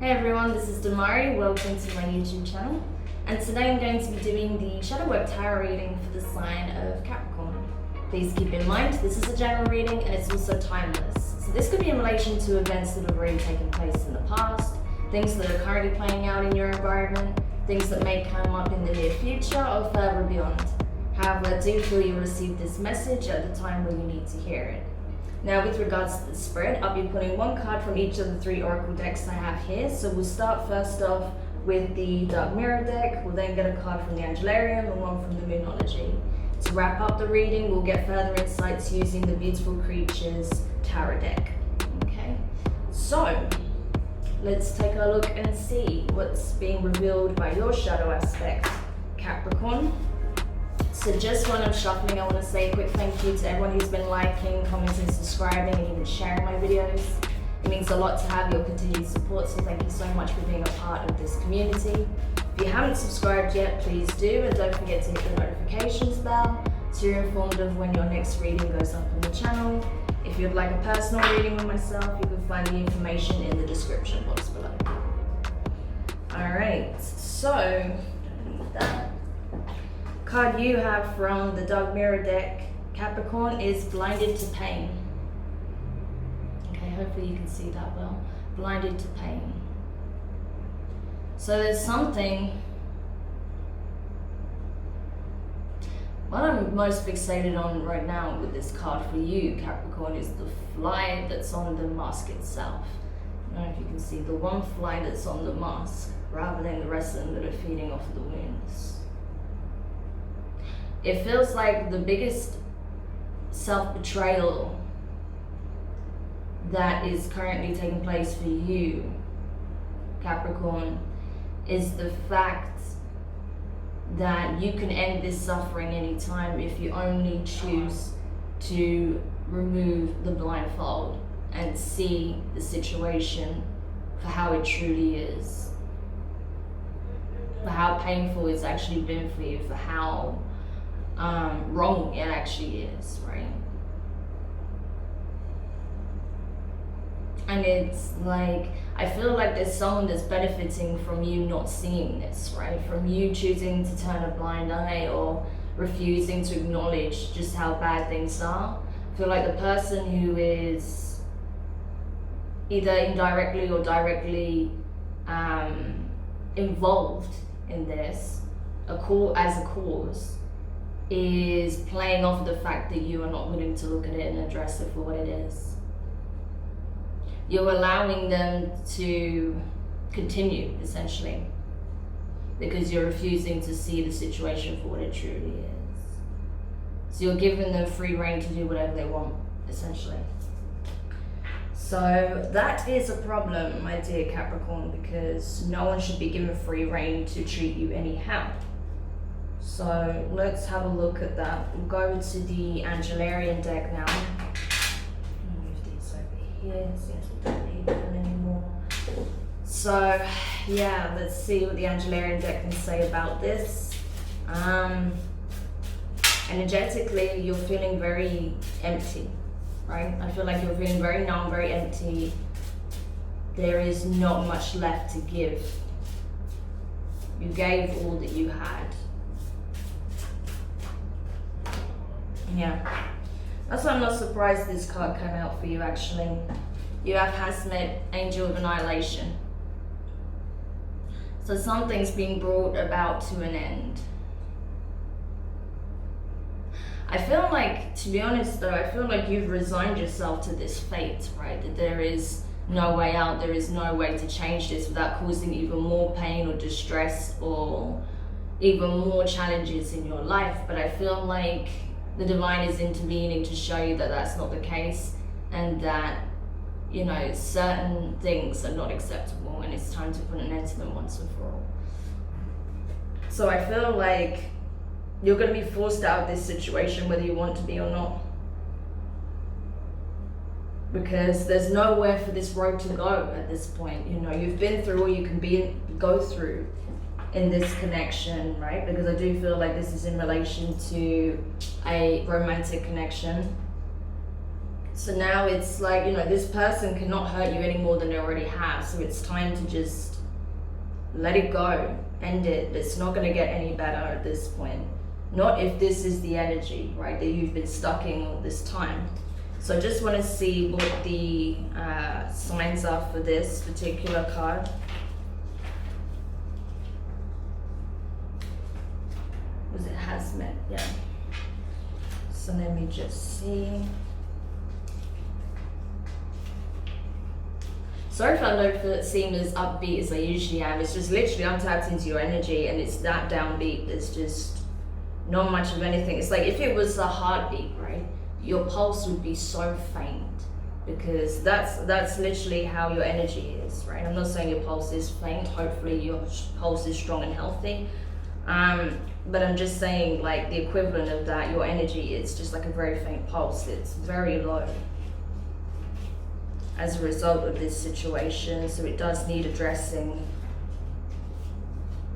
Hey everyone, this is Demari. Welcome to my YouTube channel. And today I'm going to be doing the shadow work tarot reading for the sign of Capricorn. Please keep in mind, this is a general reading and it's also timeless. So this could be in relation to events that have already taken place in the past, things that are currently playing out in your environment, things that may come up in the near future or further beyond. However, I do feel you received this message at the time when you need to hear it. Now, with regards to the spread, I'll be pulling one card from each of the 3 oracle decks I have here. So we'll start first off with the Dark Mirror deck. We'll then get a card from the Angelarium and one from the Moonology. To wrap up the reading, we'll get further insights using the Beautiful Creatures Tarot deck. Okay, so let's take a look and see what's being revealed by your shadow aspect, Capricorn. So just when I'm shuffling, I want to say a quick thank you to everyone who's been liking, commenting, subscribing, and even sharing my videos. It means a lot to have your continued support, so thank you so much for being a part of this community. If you haven't subscribed yet, please do, and don't forget to hit the notifications bell so you're informed of when your next reading goes up on the channel. If you'd like a personal reading with myself, you can find the information in the description box below. Alright, so, don't need that. Card you have from the Dark Mirror deck, Capricorn, is Blinded to Pain. Okay, hopefully you can see that well. Blinded to Pain. So there's something. What I'm most fixated on right now with this card for you, Capricorn, is the fly that's on the mask itself. I don't know if you can see the one fly that's on the mask, rather than the rest of them that are feeding off the wounds. It feels like the biggest self-betrayal that is currently taking place for you, Capricorn, is the fact that you can end this suffering anytime if you only choose to remove the blindfold and see the situation for how it truly is, for how painful it's actually been for you, for how wrong it actually is, right? And it's like, I feel like there's someone that's benefiting from you not seeing this, right? From you choosing to turn a blind eye or refusing to acknowledge just how bad things are. I feel like the person who is either indirectly or directly involved in this, as a cause, is playing off the fact that you are not willing to look at it and address it for what it is. You're allowing them to continue, essentially, because you're refusing to see the situation for what it truly is. So you're giving them free rein to do whatever they want, essentially. So that is a problem, my dear Capricorn, because no one should be given free rein to treat you anyhow. So let's have a look at that. We'll go to the Angelarian deck now. I'll move these over here since we don't need them anymore. So yeah, let's see what the Angelarian deck can say about this. Energetically, you're feeling very empty, right? I feel like you're feeling very numb, very empty. There is not much left to give. You gave all that you had. Yeah, that's why I'm not surprised this card came out for you, actually. You have Hasmet, Angel of Annihilation. So something's being brought about to an end. I feel like, to be honest though, I feel like you've resigned yourself to this fate, right? That there is no way out, there is no way to change this without causing even more pain or distress or even more challenges in your life. But I feel like the divine is intervening to show you that that's not the case, and that, you know, certain things are not acceptable and it's time to put an end to them once and for all. So I feel like you're going to be forced out of this situation whether you want to be or not, because there's nowhere for this road to go at this point. You know, you've been through all you can go through in this connection, right? Because I do feel like this is in relation to a romantic connection. So now it's like, you know, this person cannot hurt you any more than they already have. So it's time to just let it go, end it. It's not going to get any better at this point. Not if this is the energy, right, that you've been stuck in all this time. So I just want to see what the signs are for this particular card. Was it has met? Yeah. So let me just see. Sorry if I don't seem as upbeat as I usually am. It's just literally I'm tapped into your energy and it's that downbeat. There's just not much of anything. It's like if it was a heartbeat, right? Your pulse would be so faint, because that's literally how your energy is, right? I'm not saying your pulse is faint. Hopefully your pulse is strong and healthy. But I'm just saying, like, the equivalent of that, your energy is just like a very faint pulse. It's very low as a result of this situation, so it does need addressing.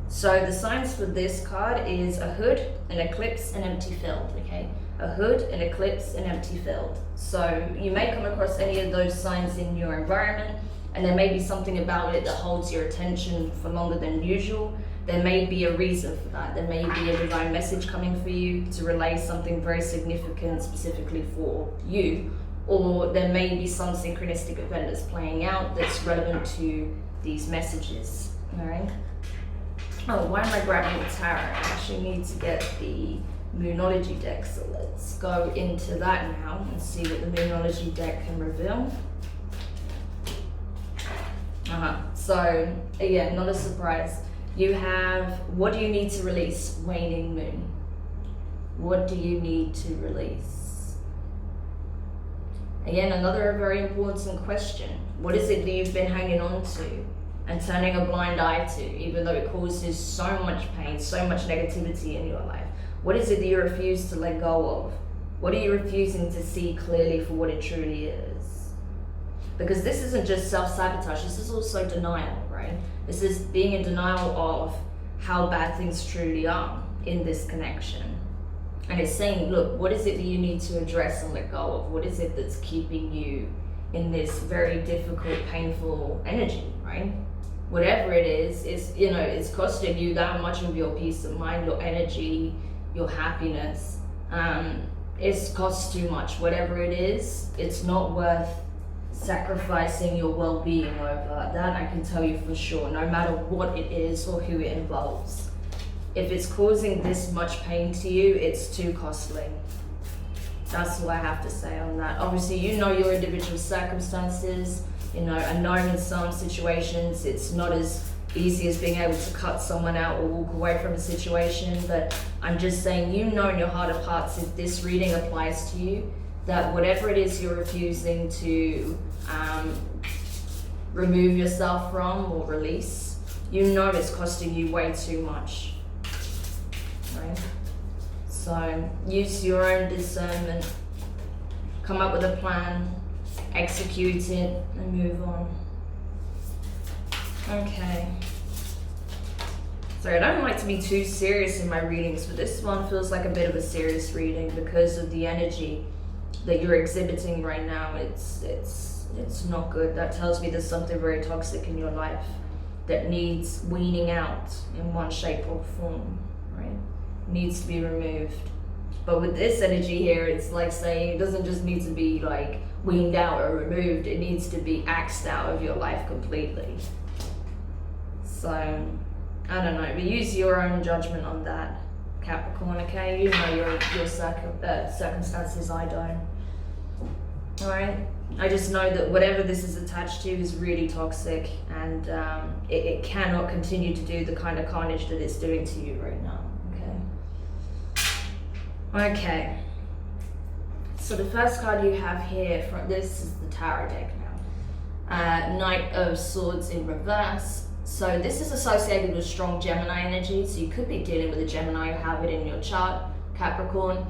So the signs for this card is a hood, an eclipse, an empty field, okay? A hood, an eclipse, an empty field. So you may come across any of those signs in your environment, and there may be something about it that holds your attention for longer than usual. There may be a reason for that. There may be a divine message coming for you to relay something very significant specifically for you, or there may be some synchronistic event that's playing out that's relevant to these messages, all right? Oh, why am I grabbing the tarot? I actually need to get the Moonology deck, so let's go into that now and see what the Moonology deck can reveal. So again, not a surprise. You have, what do you need to release? Waning moon. What do you need to release? Again, another very important question. What is it that you've been hanging on to and turning a blind eye to, even though it causes so much pain, so much negativity in your life? What is it that you refuse to let go of? What are you refusing to see clearly for what it truly is? Because this isn't just self-sabotage, this is also denial, right? This is being in denial of how bad things truly are in this connection. And it's saying, look, what is it that you need to address and let go of? What is it that's keeping you in this very difficult, painful energy, right? Whatever it is, it's, you know, it's costing you that much of your peace of mind, your energy, your happiness. It's cost too much. Whatever it is, it's not worth sacrificing your well-being over. That I can tell you for sure, no matter what it is or who it involves. If it's causing this much pain to you, it's too costly. That's all I have to say on that. Obviously, you know your individual circumstances. You know, I know in some situations it's not as easy as being able to cut someone out or walk away from a situation, but I'm just saying, you know in your heart of hearts, if this reading applies to you, that whatever it is you're refusing to remove yourself from or release, you know it's costing you way too much, right? So use your own discernment, come up with a plan, execute it, and move on. Okay. Sorry, I don't like to be too serious in my readings, but this one feels like a bit of a serious reading because of the energy that you're exhibiting right now. It's not good. That tells me there's something very toxic in your life that needs weaning out in one shape or form, right? Needs to be removed. But with this energy here, it's like saying it doesn't just need to be like weaned out or removed, it needs to be axed out of your life completely. So, I don't know, but use your own judgment on that, Capricorn, okay? You know your circumstances, I don't. Alright? I just know that whatever this is attached to is really toxic, and it cannot continue to do the kind of carnage that it's doing to you right now, okay? Okay. So the first card you have here, from this is the Tarot deck now. Knight of Swords in reverse. So this is associated with strong Gemini energy, so you could be dealing with a Gemini or have it in your chart, Capricorn.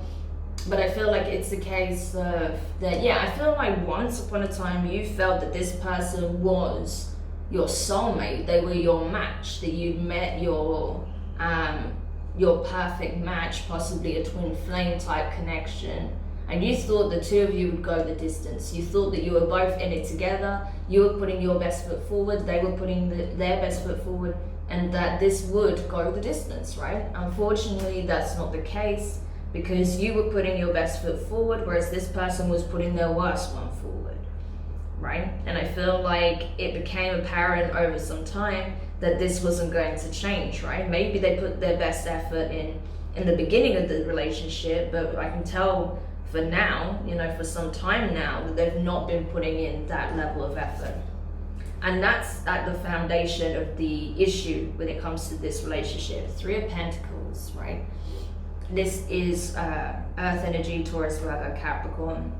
But I feel like it's a case of that, yeah, I feel like once upon a time you felt that this person was your soulmate, they were your match, that you'd met your perfect match, possibly a twin flame type connection. And you thought the two of you would go the distance. You thought that you were both in it together. You were putting your best foot forward. They were putting their best foot forward. And that this would go the distance, right? Unfortunately, that's not the case, because you were putting your best foot forward, whereas this person was putting their worst one forward, right? And I feel like it became apparent over some time that this wasn't going to change, right? Maybe they put their best effort in the beginning of the relationship, but I can tell for now, for some time now, that they've not been putting in that level of effort. And that's at the foundation of the issue when it comes to this relationship. Three of Pentacles, right? This is Earth energy, Taurus, Virgo, Capricorn,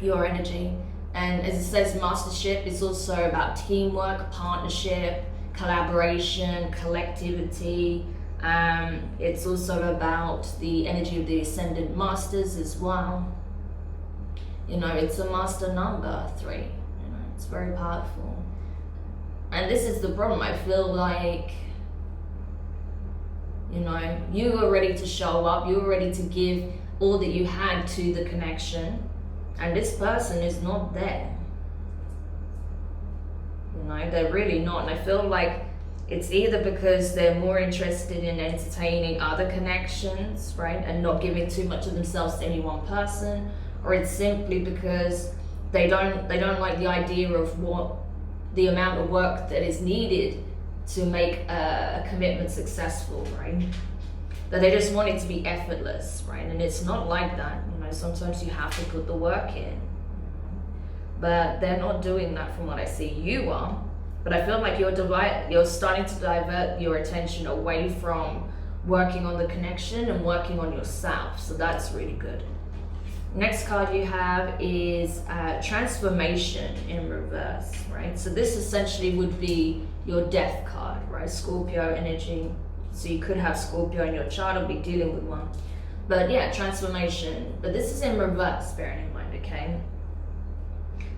your energy. And as it says, mastership is also about teamwork, partnership, collaboration, collectivity. It's also about the energy of the ascendant masters as well. It's a master number, 3. It's very powerful. And this is the problem. I feel like, you were ready to show up. You were ready to give all that you had to the connection. And this person is not there. They're really not. And I feel like it's either because they're more interested in entertaining other connections, right? And not giving too much of themselves to any one person. Or it's simply because they don't like the idea of what the amount of work that is needed to make a commitment successful, right? That they just want it to be effortless, right? And it's not like that. Sometimes you have to put the work in. But they're not doing that from what I see. You are. But I feel like you're starting to divert your attention away from working on the connection and working on yourself. So that's really good. Next card you have is transformation in reverse, right? So this essentially would be your death card, right? Scorpio energy. So you could have Scorpio in your chart or be dealing with one. But yeah, transformation. But this is in reverse, bearing in mind, okay?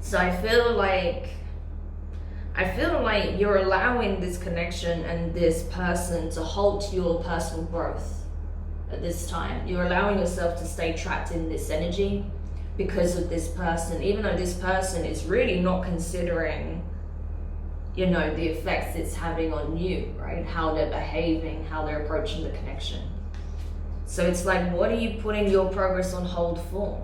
So I feel like you're allowing this connection and this person to halt your personal growth at this time. You're allowing yourself to stay trapped in this energy because of this person, even though this person is really not considering, the effects it's having on you, right? How they're behaving, how they're approaching the connection. So it's like, what are you putting your progress on hold for?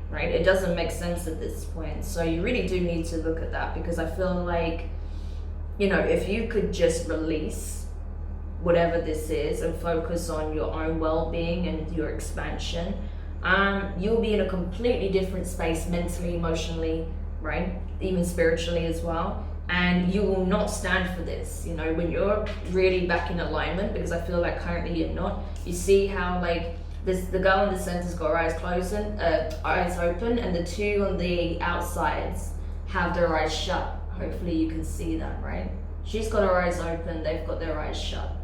Right? It doesn't make sense at this point. So you really do need to look at that, because I feel like, if you could just release whatever this is and focus on your own well-being and your expansion, you'll be in a completely different space mentally, emotionally, right? Even spiritually as well. And you will not stand for this, when you're really back in alignment, because I feel like currently you're not. You see how the girl in the center's got her eyes open, and the two on the outsides have their eyes shut. Hopefully you can see that, right? She's got her eyes open, they've got their eyes shut.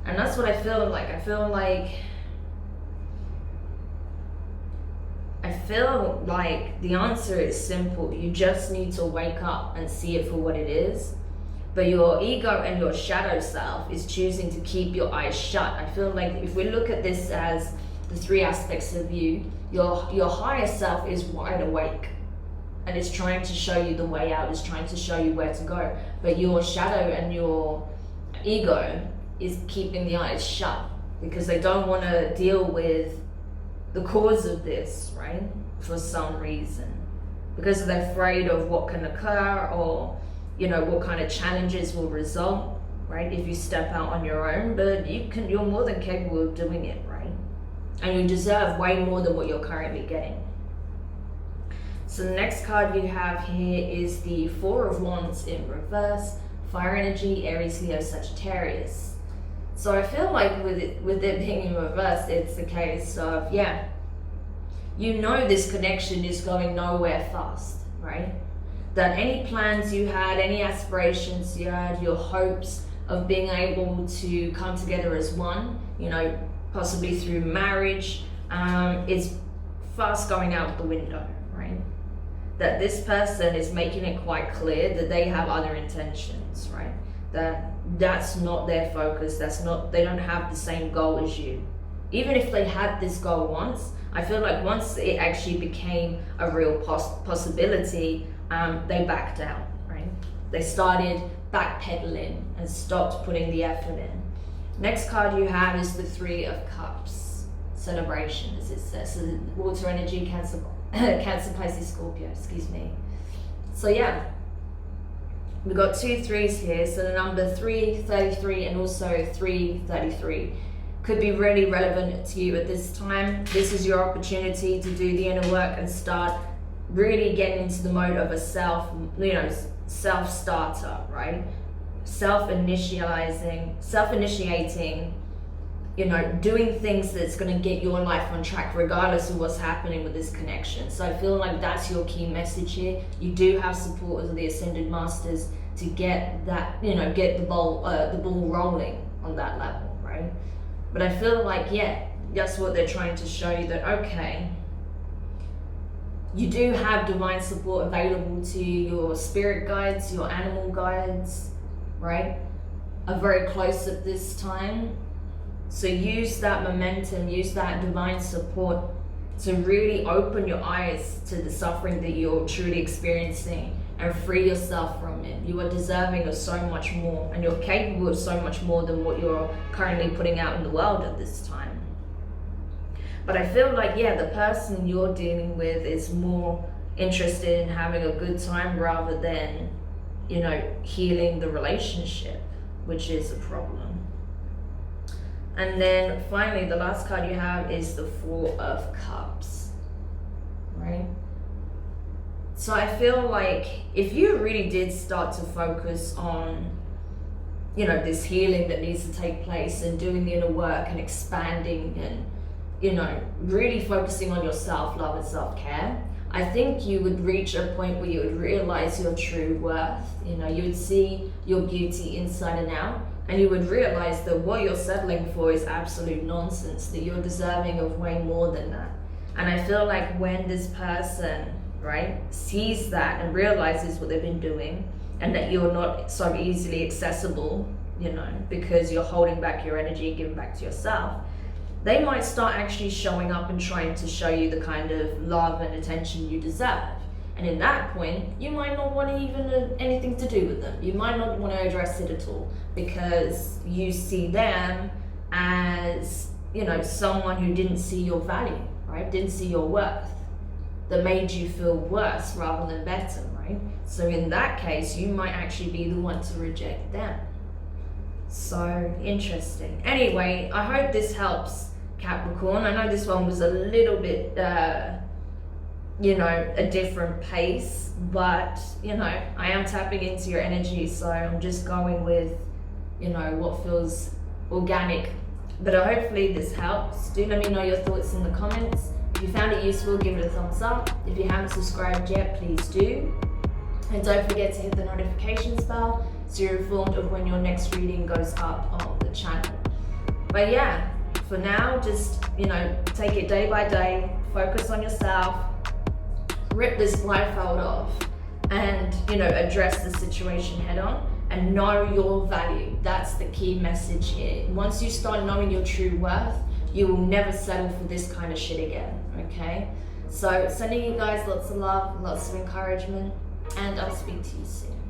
And that's what I feel like. I feel like the answer is simple. You just need to wake up and see it for what it is. But your ego and your shadow self is choosing to keep your eyes shut. I feel like if we look at this as the 3 aspects of you, your higher self is wide awake and it's trying to show you the way out, it's trying to show you where to go. But your shadow and your ego is keeping the eyes shut because they don't want to deal with the cause of this, right? For some reason. Because they're afraid of what can occur, or what kind of challenges will result, right? If you step out on your own. But you're more than capable of doing it, right? And you deserve way more than what you're currently getting. So the next card you have here is the 4 of Wands in reverse, fire energy, Aries, Leo, Sagittarius. So I feel like with it being in reverse, it's a case of, this connection is going nowhere fast, right? That any plans you had, any aspirations you had, your hopes of being able to come together as one, possibly through marriage, is fast going out the window, right? That this person is making it quite clear that they have other intentions, right? That's not their focus. They don't have the same goal as you. Even if they had this goal once, I feel like once it actually became a real possibility, they backed out, right? They started backpedaling and stopped putting the effort in. Next card you have is the Three of Cups. Celebration, as it says. So the water energy, Cancer, Pisces, Scorpio, excuse me. So yeah, we've got 2 3s here. So the number 333 and also 333 could be really relevant to you at this time. This is your opportunity to do the inner work and start really getting into the mode of a self-starter, right? Self-initiating, doing things that's going to get your life on track regardless of what's happening with this connection. So I feel like that's your key message here. You do have support of the Ascended Masters to get that, get the ball rolling on that level, right? But I feel like, yeah, that's what they're trying to show you, that okay, you do have divine support available to you. Your spirit guides, your animal guides, right, are very close at this time. So use that momentum, use that divine support to really open your eyes to the suffering that you're truly experiencing and free yourself from it. You are deserving of so much more, and you're capable of so much more than what you're currently putting out in the world at this time. But I feel like, yeah, the person you're dealing with is more interested in having a good time rather than, healing the relationship, which is a problem. And then finally, the last card you have is the Four of Cups, right? So I feel like if you really did start to focus on, this healing that needs to take place and doing the inner work and expanding and, really focusing on your self-love and self-care, I think you would reach a point where you would realize your true worth. You would see your beauty inside and out, and you would realize that what you're settling for is absolute nonsense, that you're deserving of way more than that. And I feel like when this person, right, sees that and realizes what they've been doing, and that you're not so easily accessible, because you're holding back your energy and giving back to yourself, they might start actually showing up and trying to show you the kind of love and attention you deserve. And in that point, you might not want to even anything to do with them. You might not want to address it at all, because you see them as, someone who didn't see your value, right? Didn't see your worth, that made you feel worse rather than better, right? So in that case, you might actually be the one to reject them. So interesting. Anyway, I hope this helps, Capricorn. I know this one was a little bit, a different pace, but, I am tapping into your energy, so I'm just going with, what feels organic. But hopefully this helps. Do let me know your thoughts in the comments. If you found it useful, give it a thumbs up. If you haven't subscribed yet, please do. And don't forget to hit the notifications bell so you're informed of when your next reading goes up on the channel. But yeah, for now, just, take it day by day, focus on yourself, rip this blindfold off, and, address the situation head on and know your value. That's the key message here. Once you start knowing your true worth, you will never settle for this kind of shit again, okay? So sending you guys lots of love, lots of encouragement, and I'll speak to you soon.